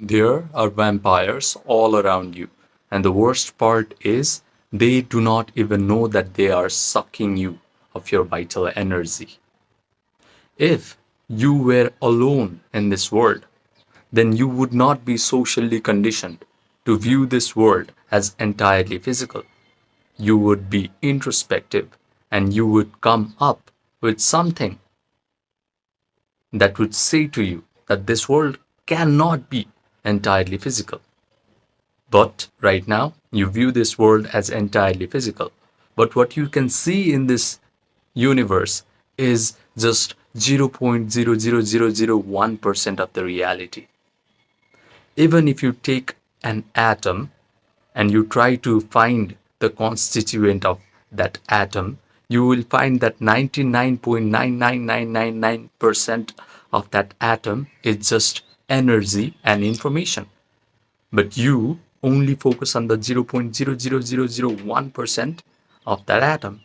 There are vampires all around you, and the worst part is they do not even know that they are sucking you of your vital energy. If you were alone in this world, then you would not be socially conditioned to view this world as entirely physical. You would be introspective and you would come up with something that would say to you that this world cannot be entirely physical. But right now, you view this world as entirely physical. But what you can see in this universe is just 0.00001% of the reality. Even if you take an atom and you try to find the constituent of that atom, you will find that 99.99999% of that atom is just energy and information. But you only focus on the 0.00001% of that atom.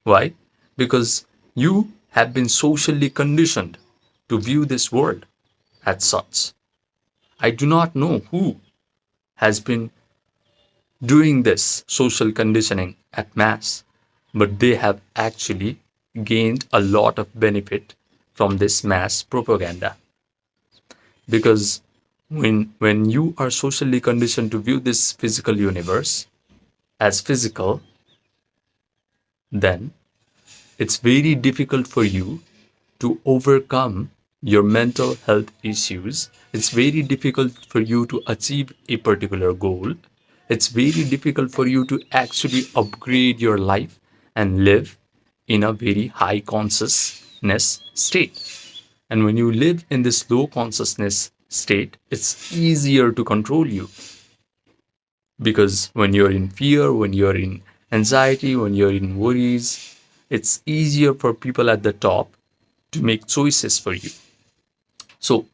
Why? Because you have been socially conditioned to view this world as such. I do not know who has been doing this social conditioning at mass, but they have actually gained a lot of benefit from this mass propaganda. Because when you are socially conditioned to view this physical universe as physical, then it's very difficult for you to overcome your mental health issues. It's very difficult for you to achieve a particular goal. It's very difficult for you to actually upgrade your life and live in a very high consciousness state. And when you live in this low consciousness state, it's easier to control you. Because when you're in fear, when you're in anxiety, when you're in worries, it's easier for people at the top to make choices for you. So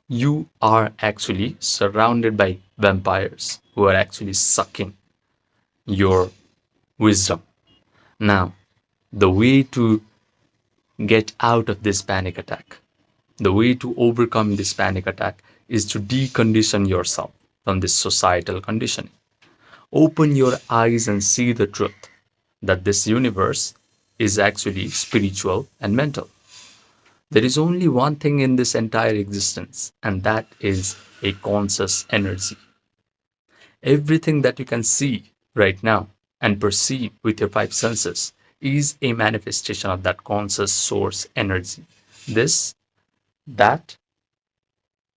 you are actually surrounded by vampires who are actually sucking your wisdom. Now, the way to get out of this panic attack, the way to overcome this panic attack is to decondition yourself from this societal conditioning. Open your eyes and see the truth that this universe is actually spiritual and mental. There is only one thing in this entire existence, and that is a conscious energy. Everything that you can see right now and perceive with your five senses is a manifestation of that conscious source energy. This, that,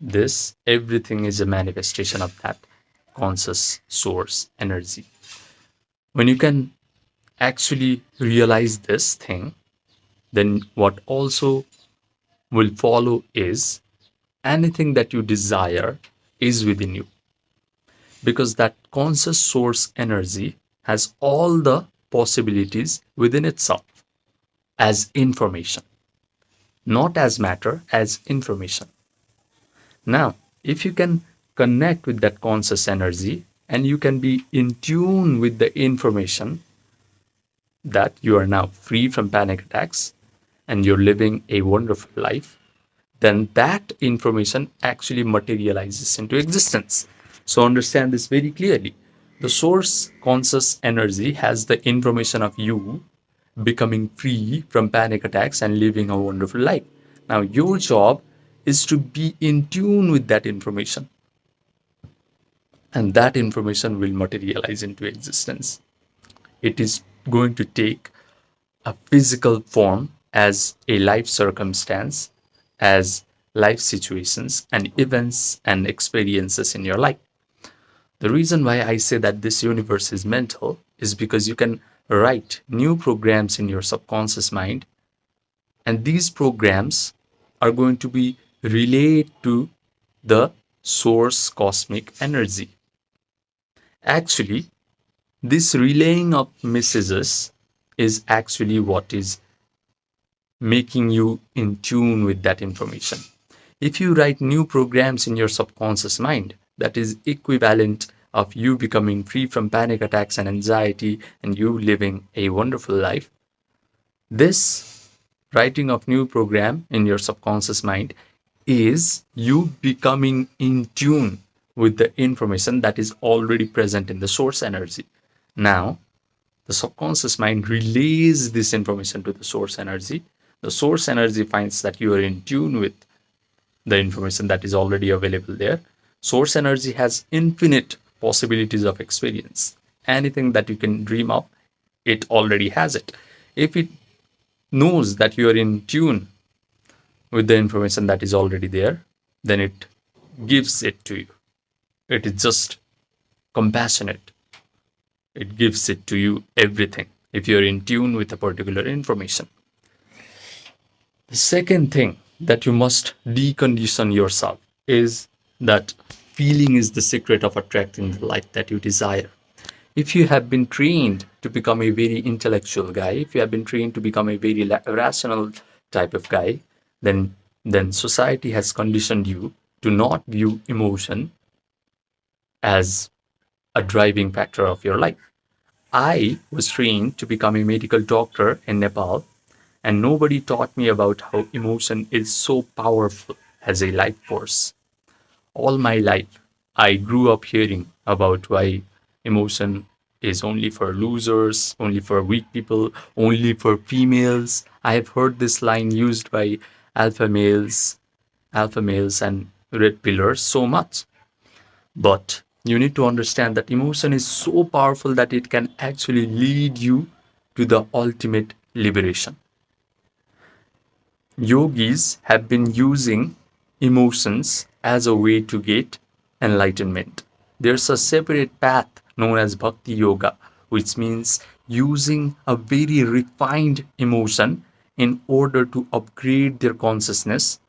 this, everything is a manifestation of that conscious source energy. When you can actually realize this thing, then what also will follow is anything that you desire is within you, because that conscious source energy has all the possibilities within itself as information, not as matter, as information. Now, if you can connect with that conscious energy and you can be in tune with the information that you are now free from panic attacks and you're living a wonderful life, then that information actually materializes into existence. So understand this very clearly. The source conscious energy has the information of you becoming free from panic attacks and living a wonderful life. Now, your job is to be in tune with that information, and that information will materialize into existence. It is going to take a physical form as a life circumstance, as life situations and events and experiences in your life. The reason why I say that this universe is mental is because you can write new programs in your subconscious mind, and these programs are going to be relayed to the source cosmic energy. Actually, this relaying of messages is actually what is making you in tune with that information. If you write new programs in your subconscious mind, that is equivalent of you becoming free from panic attacks and anxiety and you living a wonderful life. This writing of new program in your subconscious mind is you becoming in tune with the information that is already present in the source energy. Now, the subconscious mind relays this information to the source energy. The source energy finds that you are in tune with the information that is already available there. Source energy has infinite possibilities of experience. Anything that you can dream of, it already has it. If it knows that you are in tune with the information that is already there, then it gives it to you. It is just compassionate. It gives it to you everything if you're in tune with a particular information. The second thing that you must decondition yourself is that feeling is the secret of attracting the life that you desire. If you have been trained to become a very intellectual guy, if you have been trained to become a very rational type of guy, then society has conditioned you to not view emotion as a driving factor of your life. I was trained to become a medical doctor in Nepal, and nobody taught me about how emotion is so powerful as a life force. All my life, I grew up hearing about why emotion is only for losers, only for weak people, only for females. I have heard this line used by alpha males, alpha males and red pillars so much. But you need to understand that emotion is so powerful that it can actually lead you to the ultimate liberation. Yogis have been using emotions as a way to get enlightenment. There's a separate path known as Bhakti Yoga, which means using a very refined emotion in order to upgrade their consciousness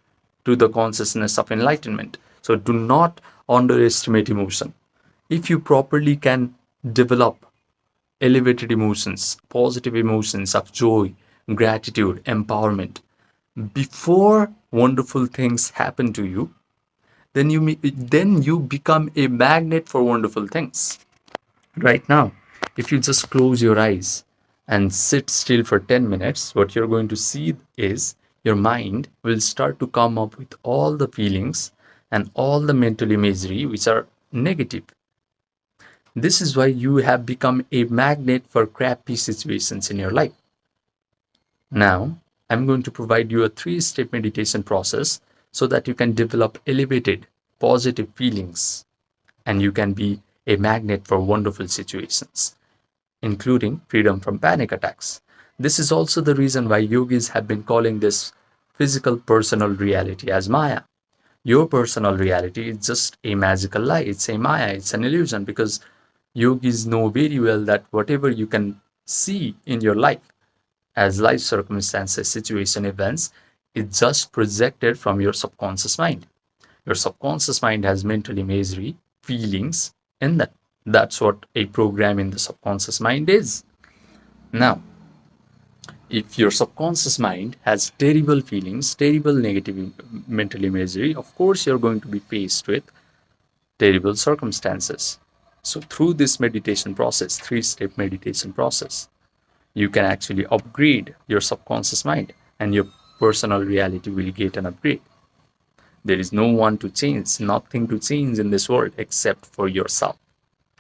to the consciousness of enlightenment. So do not underestimate emotion. If you properly can develop elevated emotions, positive emotions of joy, gratitude, empowerment, before wonderful things happen to you, then you become a magnet for wonderful things. Right now, if you just close your eyes and sit still for 10 minutes, what you're going to see is your mind will start to come up with all the feelings and all the mental imagery which are negative. This is why you have become a magnet for crappy situations in your life. Now, I'm going to provide you a 3-step meditation process so that you can develop elevated, positive feelings and you can be a magnet for wonderful situations, including freedom from panic attacks. This is also the reason why yogis have been calling this physical personal reality as Maya. Your personal reality is just a magical lie. It's a Maya, it's an illusion, because yogis know very well that whatever you can see in your life as life circumstances, situation, events, it's just projected from your subconscious mind. Your subconscious mind has mental imagery, feelings in that. That's what a program in the subconscious mind is. Now, if your subconscious mind has terrible feelings, terrible negative mental imagery, of course you're going to be faced with terrible circumstances. So through this meditation process, 3-step meditation process, you can actually upgrade your subconscious mind and your personal reality will get an upgrade. There is no one to change, nothing to change in this world except for yourself.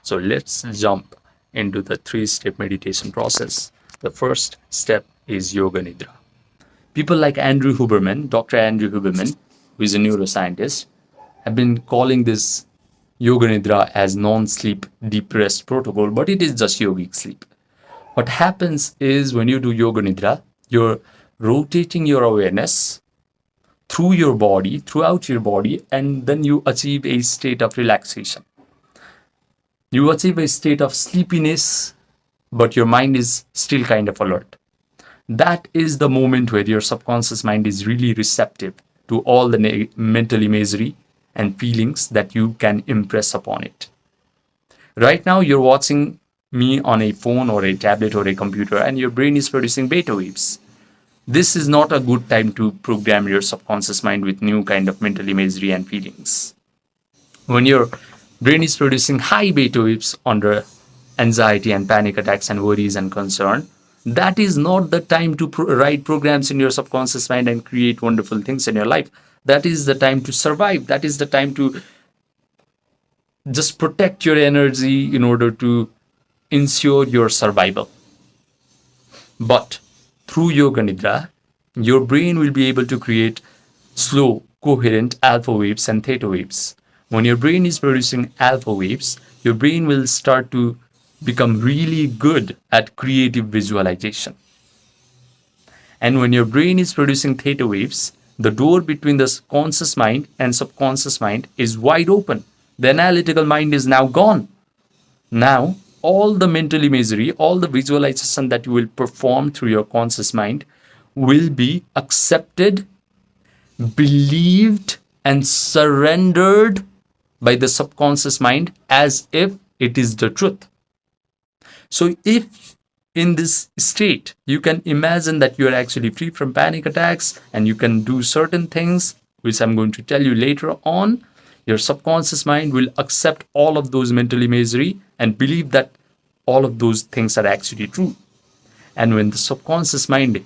So let's jump into the 3-step meditation process. The first step is Yoga Nidra. People like Andrew Huberman, Dr. Andrew Huberman, who is a neuroscientist, have been calling this Yoga Nidra as non-sleep deep rest protocol, but it is just yogic sleep. What happens is when you do Yoga Nidra, you're rotating your awareness through your body, throughout your body, and then you achieve a state of relaxation. You achieve a state of sleepiness, but your mind is still kind of alert. That is the moment where your subconscious mind is really receptive to all the mental imagery and feelings that you can impress upon it. Right now, you're watching me on a phone or a tablet or a computer, and your brain is producing beta waves. This is not a good time to program your subconscious mind with new kind of mental imagery and feelings. When your brain is producing high beta waves under anxiety and panic attacks and worries and concern, that is not the time to write programs in your subconscious mind and create wonderful things in your life. That is the time to survive. That is the time to just protect your energy in order to ensure your survival. But through Yoga Nidra, your brain will be able to create slow, coherent alpha waves and theta waves. When your brain is producing alpha waves, your brain will start to become really good at creative visualization. And when your brain is producing theta waves, the door between the conscious mind and subconscious mind is wide open. The analytical mind is now gone. Now, all the mental imagery, all the visualization that you will perform through your conscious mind will be accepted, believed, and surrendered by the subconscious mind as if it is the truth. So, if in this state you can imagine that you are actually free from panic attacks and you can do certain things, which I'm going to tell you later on, your subconscious mind will accept all of those mental imagery and believe that all of those things are actually true. And when the subconscious mind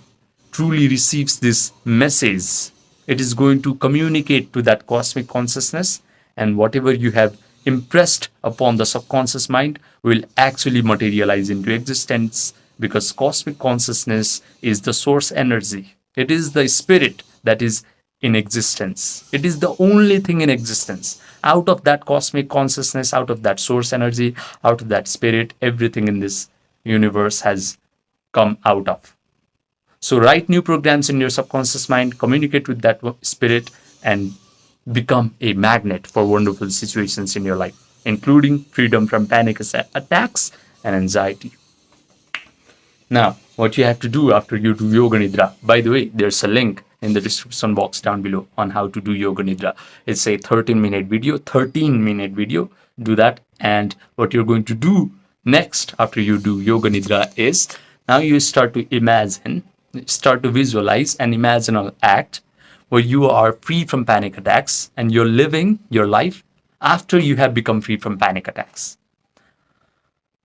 truly receives this message, it is going to communicate to that cosmic consciousness, and whatever you have impressed upon the subconscious mind will actually materialize into existence, because cosmic consciousness is the source energy. It is the spirit that is in existence. It is the only thing in existence. Out of that cosmic consciousness, out of that source energy, out of that spirit, everything in this universe has come out of. So write new programs in your subconscious mind, communicate with that spirit, and become a magnet for wonderful situations in your life, including freedom from panic attacks and anxiety. Now, what you have to do after you do Yoga Nidra, by the way, there's a link in the description box down below on how to do Yoga Nidra. It's a 13-minute video. Do that. And what you're going to do next after you do Yoga Nidra is, now you start to imagine, start to visualize an imaginal act where you are free from panic attacks and you're living your life after you have become free from panic attacks.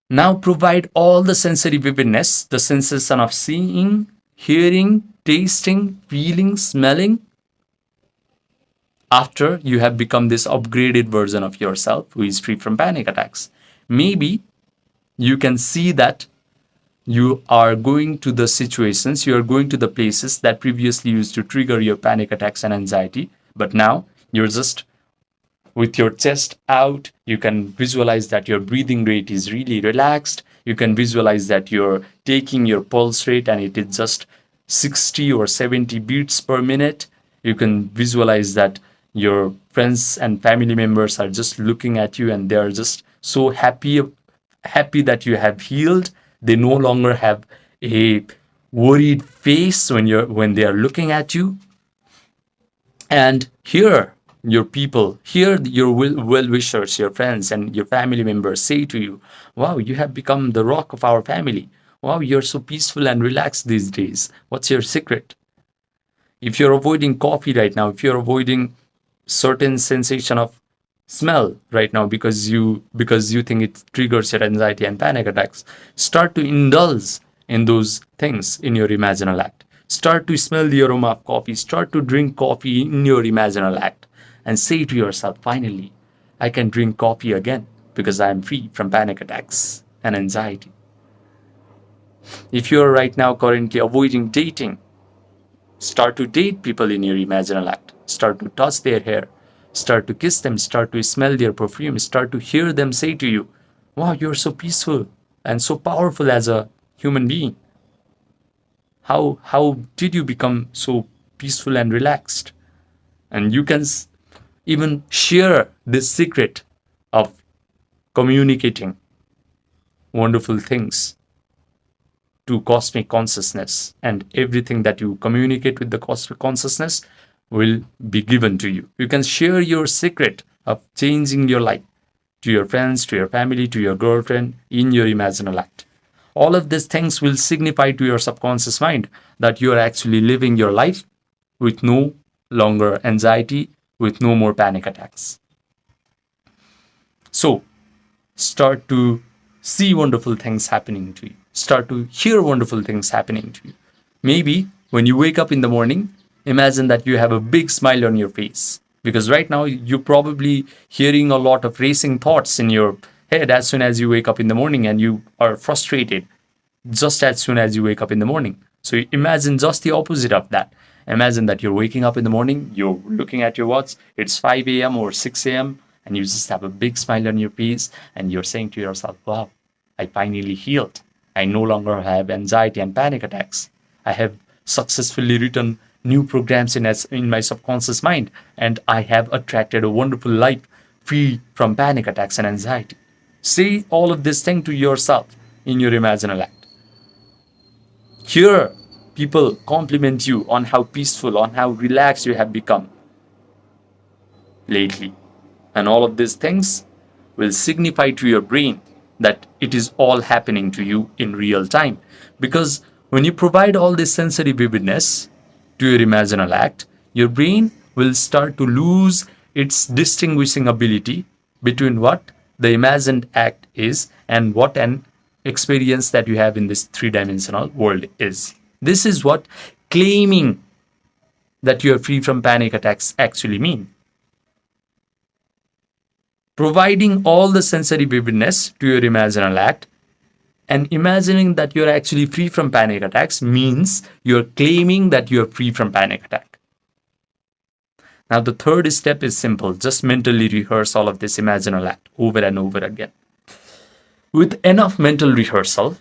Now provide all the sensory vividness, the sensation of seeing, hearing, tasting, feeling, smelling, after you have become this upgraded version of yourself who is free from panic attacks. Maybe you can see that you are going to the situations, you are going to the places that previously used to trigger your panic attacks and anxiety, but now you're just with your chest out. You can visualize that your breathing rate is really relaxed. You can visualize that you're taking your pulse rate and it is just 60 or 70 beats per minute. You can visualize that your friends and family members are just looking at you and they are just so happy that you have healed. They no longer have a worried face when they are looking at you. And here your people, here your well-wishers, your friends and your family members say to you, wow, you have become the rock of our family. Wow, you're so peaceful and relaxed these days. What's your secret? If you're avoiding coffee right now, if you're avoiding certain sensation of smell right now because you think it triggers your anxiety and panic attacks, start to indulge in those things in your imaginal act. Start to smell the aroma of coffee. Start to drink coffee in your imaginal act and say to yourself, finally, I can drink coffee again because I am free from panic attacks and anxiety. If you're right now currently avoiding dating, start to date people in your imaginal act. Start to touch their hair. Start to kiss them. Start to smell their perfume. Start to hear them say to you, wow, you're so peaceful and so powerful as a human being. How did you become so peaceful and relaxed? And you can even share this secret of communicating wonderful things to cosmic consciousness, and everything that you communicate with the cosmic consciousness will be given to you. You can share your secret of changing your life to your friends, to your family, to your girlfriend in your imaginal act. All of these things will signify to your subconscious mind that you are actually living your life with no longer anxiety, with no more panic attacks. So, start to see wonderful things happening to you. Start to hear wonderful things happening to you. Maybe when you wake up in the morning, Imagine that you have a big smile on your face, because right now you're probably hearing a lot of racing thoughts in your head as soon as you wake up in the morning, and you are frustrated just as soon as you wake up in the morning. So imagine just the opposite of that. Imagine that you're waking up in the morning, you're looking at your watch, it's 5 a.m. or 6 a.m., and you just have a big smile on your face, and you're saying to yourself, wow, I finally healed. I no longer have anxiety and panic attacks. I have successfully written new programs in my subconscious mind, and I have attracted a wonderful life free from panic attacks and anxiety. Say all of this thing to yourself in your imaginal act. Hear people compliment you on how peaceful, on how relaxed you have become lately. And all of these things will signify to your brain that it is all happening to you in real time. Because when you provide all this sensory vividness to your imaginal act, your brain will start to lose its distinguishing ability between what the imagined act is and what an experience that you have in this three-dimensional world is. This is what claiming that you are free from panic attacks actually mean. Providing all the sensory vividness to your imaginal act and imagining that you're actually free from panic attacks means you're claiming that you're free from panic attack. Now, the third step is simple. Just mentally rehearse all of this imaginal act over and over again. With enough mental rehearsal,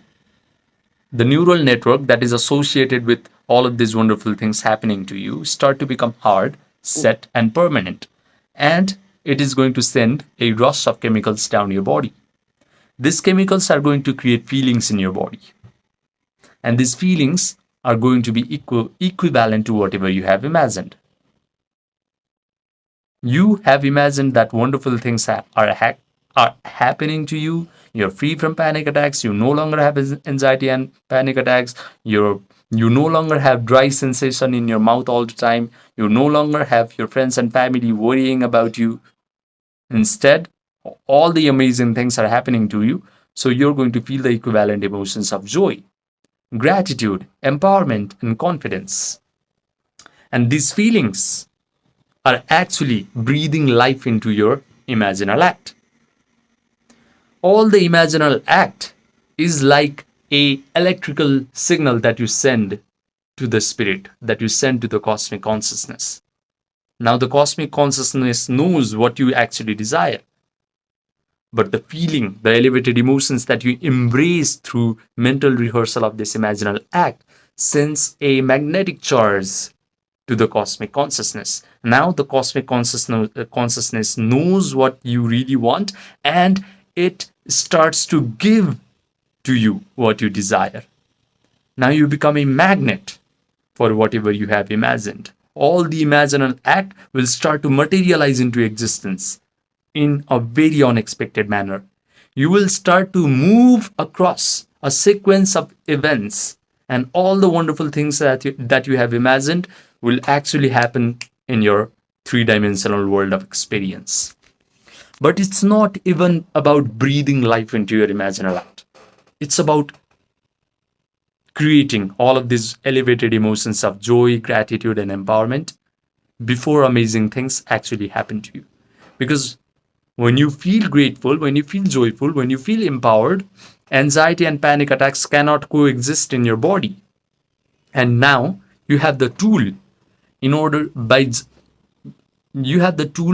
the neural network that is associated with all of these wonderful things happening to you start to become hard, set, and permanent. And it is going to send a rush of chemicals down your body. These chemicals are going to create feelings in your body. And these feelings are going to be equivalent to whatever you have imagined. You have imagined that wonderful things are happening to you. You're free from panic attacks. You no longer have anxiety and panic attacks. You no longer have dry sensation in your mouth all the time. You no longer have your friends and family worrying about you. Instead, all the amazing things are happening to you. So you're going to feel the equivalent emotions of joy, gratitude, empowerment, and confidence. And these feelings are actually breathing life into your imaginal act. All the imaginal act is like a electrical signal that you send to the spirit, that you send to the cosmic consciousness. Now the cosmic consciousness knows what you actually desire. But the feeling, the elevated emotions that you embrace through mental rehearsal of this imaginal act sends a magnetic charge to the cosmic consciousness. Now the cosmic consciousness knows what you really want, and it starts to give to you what you desire. Now you become a magnet for whatever you have imagined. All the imaginal act will start to materialize into existence in a very unexpected manner. You will start to move across a sequence of events, and all the wonderful things that you have imagined will actually happen in your three-dimensional world of experience. But it's not even about breathing life into your imaginal act. It's about creating all of these elevated emotions of joy, gratitude, and empowerment before amazing things actually happen to you. Because when you feel grateful, when you feel joyful, when you feel empowered, anxiety and panic attacks cannot coexist in your body. And now you have the tool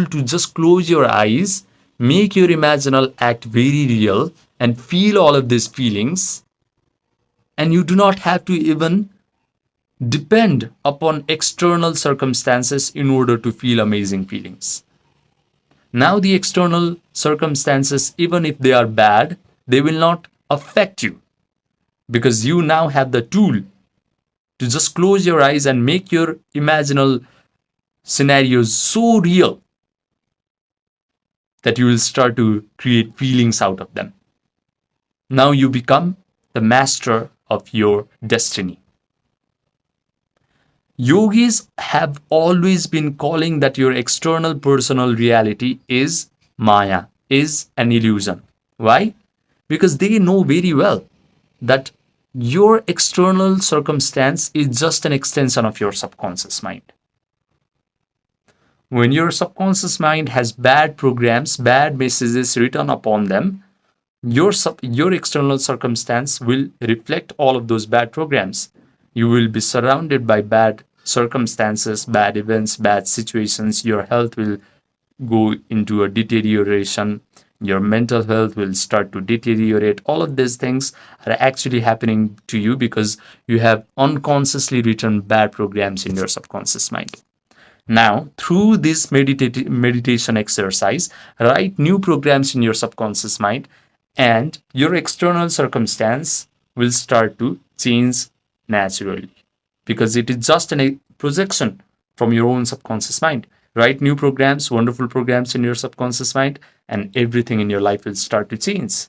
to just close your eyes, make your imaginal act very real, and feel all of these feelings. And you do not have to even depend upon external circumstances in order to feel amazing feelings. Now the external circumstances, even if they are bad, they will not affect you, because you now have the tool to just close your eyes and make your imaginal scenarios so real that you will start to create feelings out of them. Now you become the master of your destiny. Yogis have always been calling that your external personal reality is Maya, is an illusion. Why? Because they know very well that your external circumstance is just an extension of your subconscious mind. When your subconscious mind has bad programs, bad messages written upon them, your external circumstance will reflect all of those bad programs. You will be surrounded by bad circumstances, bad events, bad situations. Your health will go into a deterioration. Your mental health will start to deteriorate. All of these things are actually happening to you because you have unconsciously written bad programs in your subconscious mind. Now, through this meditation exercise, write new programs in your subconscious mind, and your external circumstance will start to change naturally because it is just a projection from your own subconscious mind. Write new programs, wonderful programs in your subconscious mind, and everything in your life will start to change.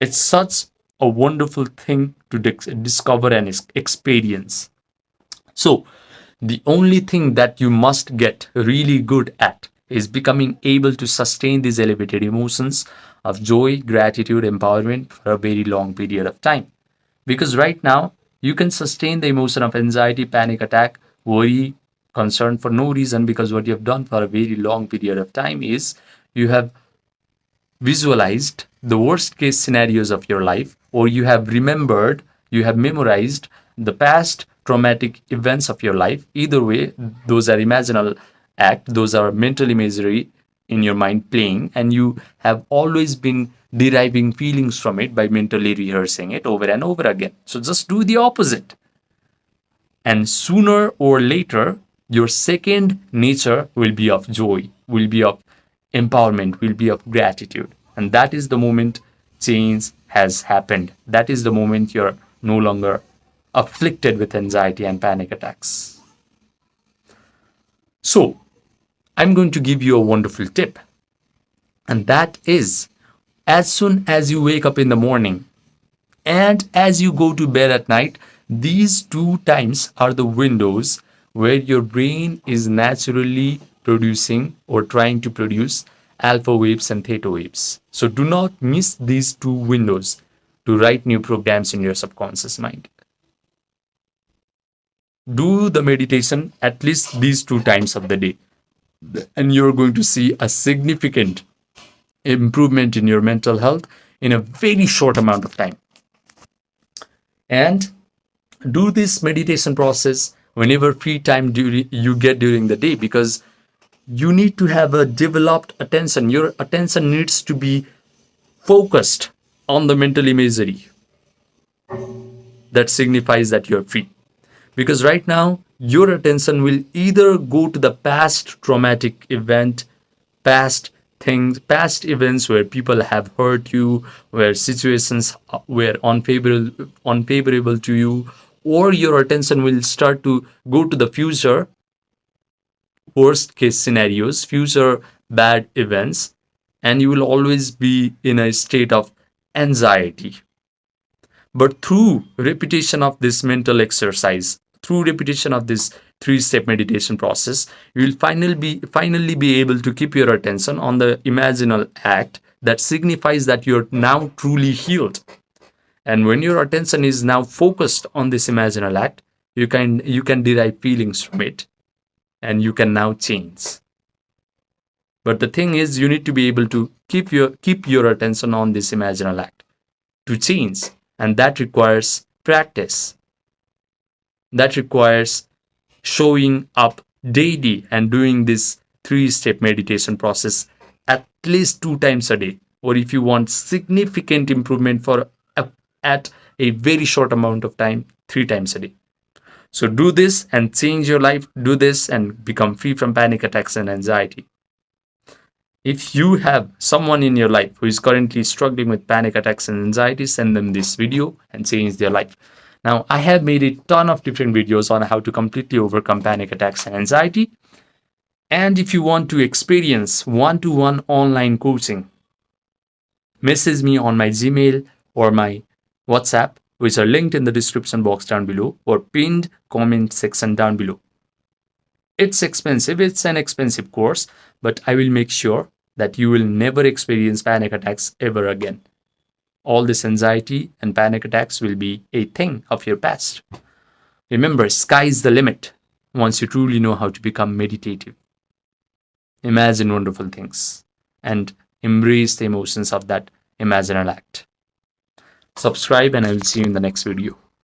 It's such a wonderful thing to discover and experience. So, the only thing that you must get really good at is becoming able to sustain these elevated emotions of joy, gratitude, empowerment for a very long period of time. Because right now, you can sustain the emotion of anxiety, panic attack, worry, concern for no reason, because what you have done for a very long period of time is you have visualized the worst case scenarios of your life, or you have remembered, you have memorized the past traumatic events of your life. Either way, those are imaginal act, those are mental imagery in your mind playing, and you have always been deriving feelings from it by mentally rehearsing it over and over again. So just do the opposite, and sooner or later your second nature will be of joy, will be of empowerment, will be of gratitude. And that is the moment change has happened. That is the moment you're no longer afflicted with anxiety and panic attacks. So I'm going to give you a wonderful tip, and that is, as soon as you wake up in the morning and as you go to bed at night, these two times are the windows where your brain is naturally producing or trying to produce alpha waves and theta waves. So do not miss these two windows to write new programs in your subconscious mind. Do the meditation at least these two times of the day, and you're going to see a significant improvement in your mental health in a very short amount of time. And do this meditation process whenever free time you get during the day, because you need to have a developed attention. Your attention needs to be focused on the mental imagery that signifies that you're free. Because right now, your attention will either go to the past traumatic event, past things, past events where people have hurt you, where situations were unfavorable to you, or your attention will start to go to the future, worst case scenarios, future bad events, and you will always be in a state of anxiety. But through repetition of this mental exercise, through repetition of this three-step meditation process, you will finally be able to keep your attention on the imaginal act that signifies that you're now truly healed. And when your attention is now focused on this imaginal act, you can derive feelings from it, and you can now change. But the thing is, you need to be able to keep your attention on this imaginal act to change, and that requires practice. That requires showing up daily and doing this three-step meditation process at least 2 times a day, or if you want significant improvement at a very short amount of time, 3 times a day. So do this and change your life. Do this and become free from panic attacks and anxiety. If you have someone in your life who is currently struggling with panic attacks and anxiety, send them this video and change their life. Now, I have made a ton of different videos on how to completely overcome panic attacks and anxiety. And if you want to experience one-to-one online coaching, message me on my Gmail or my WhatsApp, which are linked in the description box down below or pinned comment section down below. It's expensive, it's an expensive course, but I will make sure that you will never experience panic attacks ever again. All this anxiety and panic attacks will be a thing of your past. Remember, sky is the limit once you truly know how to become meditative. Imagine wonderful things and embrace the emotions of that imaginal act. Subscribe, and I will see you in the next video.